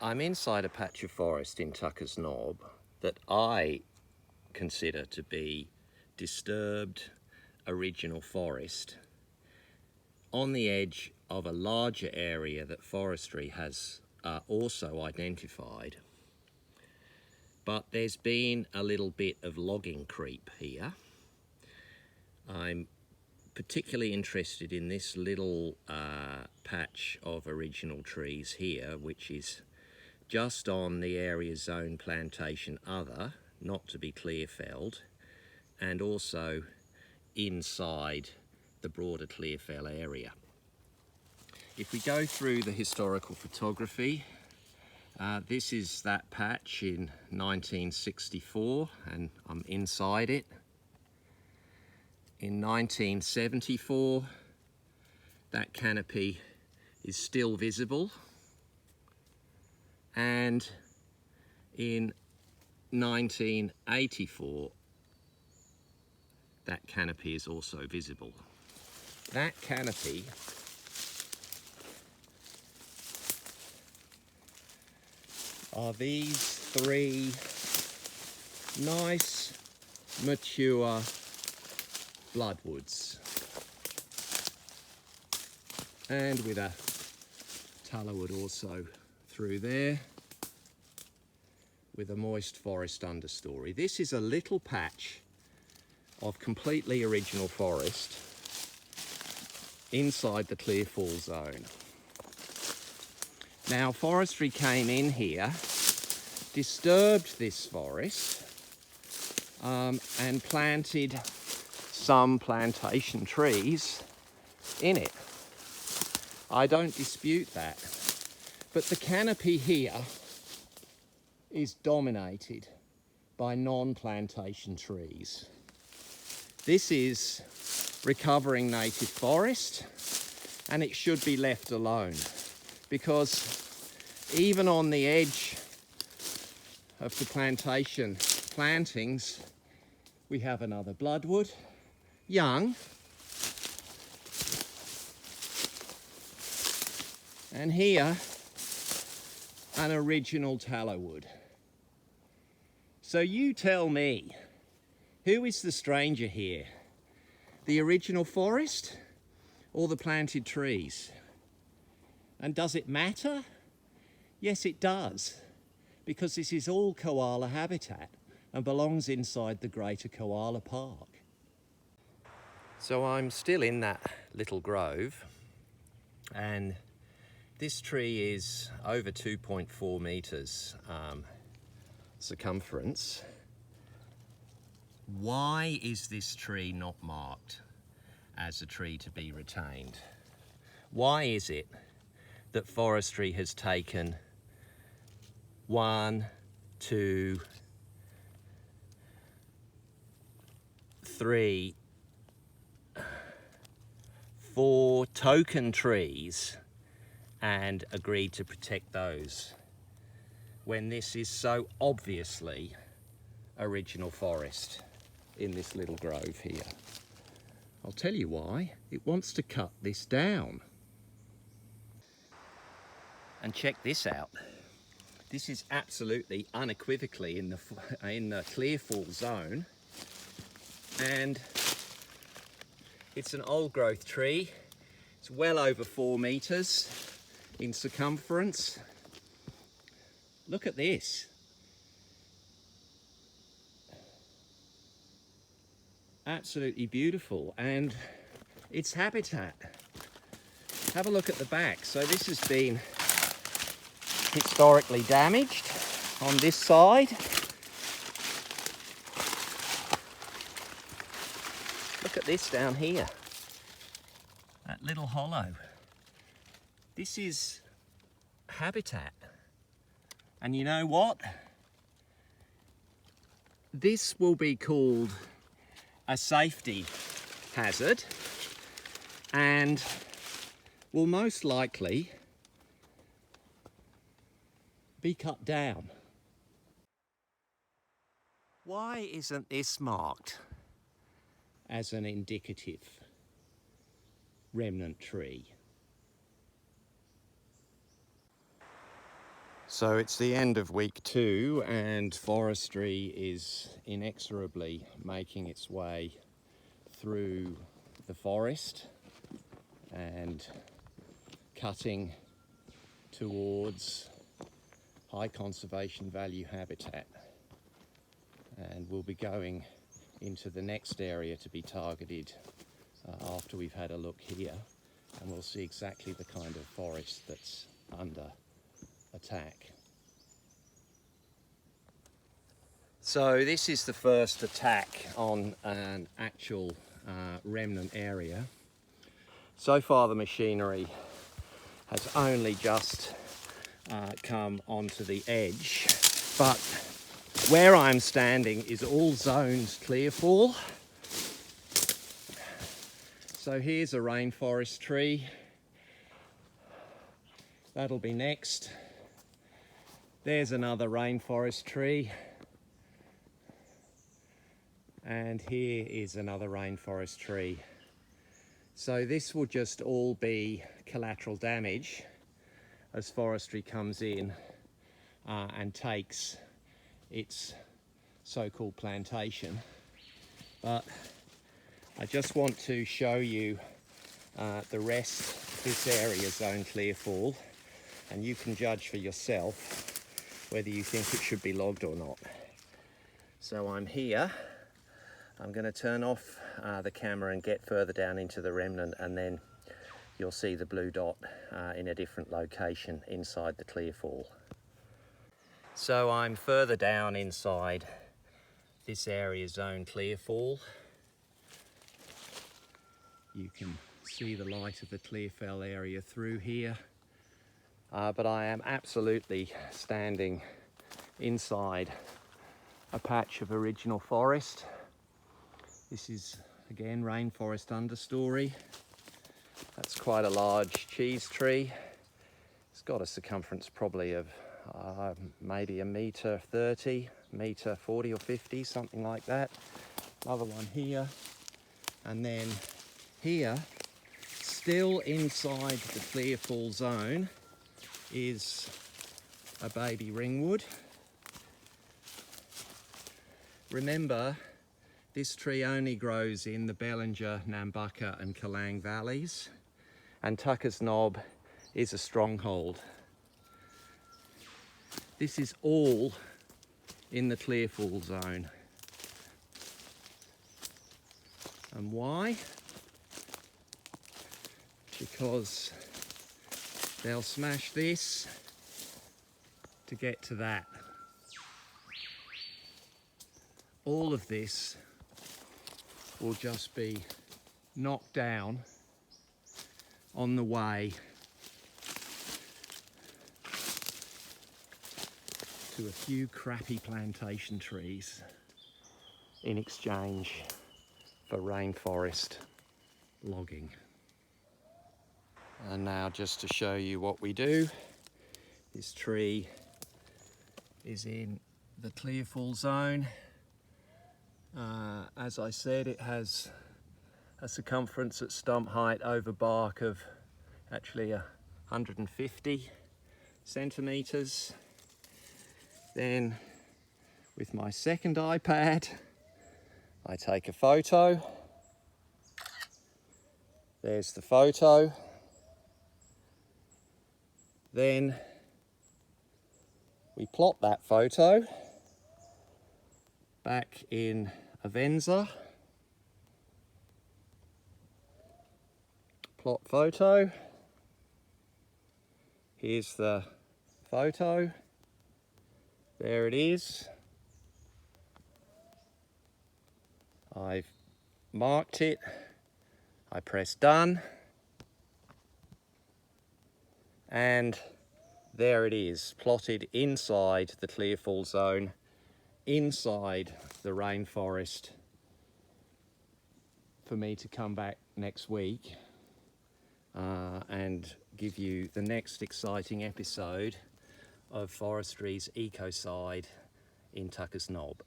I'm inside a patch of forest in Tucker's Knob that I consider to be disturbed original forest on the edge of a larger area that forestry has also identified. But there's been a little bit of logging creep here. I'm particularly interested in this little patch of original trees here, which is just on the area zone plantation other, not to be clear felled, and also inside the broader clear fell area. If we go through the historical photography, this is that patch in 1964 and I'm inside it. In 1974, that canopy is still visible, and in 1984, that canopy is also visible. That canopy are these three nice, mature bloodwoods, and with a tallowood also through there, with a moist forest understory. This is a little patch of completely original forest inside the clear fall zone. Now, forestry came in here, disturbed this forest, and planted some plantation trees in it. I don't dispute that, but the canopy here is dominated by non-plantation trees. This is recovering native forest, and it should be left alone, because even on the edge of the plantation plantings, we have another bloodwood, young, and here an original tallowood. So you tell me, who is the stranger here? The original forest or the planted trees? And does it matter? Yes, it does, because this is all koala habitat and belongs inside the Greater Koala Park. So I'm still in that little grove, and this tree is over 2.4 metres circumference. Why is this tree not marked as a tree to be retained? Why is it that forestry has taken 1, 2, 3, 4 token trees and agreed to protect those, when this is so obviously original forest in this little grove here? I'll tell you why. It wants to cut this down. And check this out. This is absolutely unequivocally in the clear fall zone, and it's an old growth tree. It's well over 4 metres in circumference. Look at this. Absolutely beautiful, and its habitat. Have a look at the back. So this has been historically damaged on this side. Look at this down here. That little hollow. This is habitat. And you know what? This will be called a safety hazard and will most likely be cut down. Why isn't this marked as an indicative remnant tree? So it's the end of week 2 and forestry is inexorably making its way through the forest and cutting towards high conservation value habitat. And we'll be going into the next area to be targeted after we've had a look here, and we'll see exactly the kind of forest that's under attack. So this is the first attack on an actual remnant area. So far the machinery has only just come onto the edge, but where I'm standing is all zones clearfall. So here's a rainforest tree. That'll be next. There's another rainforest tree. And here is another rainforest tree. So this will just all be collateral damage as forestry comes in and takes its so-called plantation. But I just want to show you the rest of this area zone clearfall, and you can judge for yourself whether you think it should be logged or not. So I'm here. I'm going to turn off the camera and get further down into the remnant, and then you'll see the blue dot in a different location inside the clearfall. So I'm further down inside this area zone clearfall. You can see the light of the clearfell area through here, but I am absolutely standing inside a patch of original forest. This is again rainforest understory. That's quite a large cheese tree. It's got a circumference probably of maybe 1.30 meters, 1.40 or 50, something like that. Another one here, and then here, still inside the clearfall zone, is a baby ringwood. Remember, this tree only grows in the Bellinger, Nambucca and Kalang valleys, and Tucker's Knob is a stronghold. This is all in the clearfall zone. And why? Because they'll smash this to get to that. All of this will just be knocked down on the way to a few crappy plantation trees in exchange for rainforest logging. And now, just to show you what we do, this tree is in the clearfall zone. As I said, it has a circumference at stump height over bark of actually 150 centimeters. Then with my second iPad, I take a photo. There's the photo. Then we plot that photo back in Avenza. Plot photo. Here's the photo. There it is. I've marked it. I press done. And there it is, plotted inside the clearfall zone, inside the rainforest, for me to come back next week and give you the next exciting episode of forestry's ecocide in Tucker's Knob.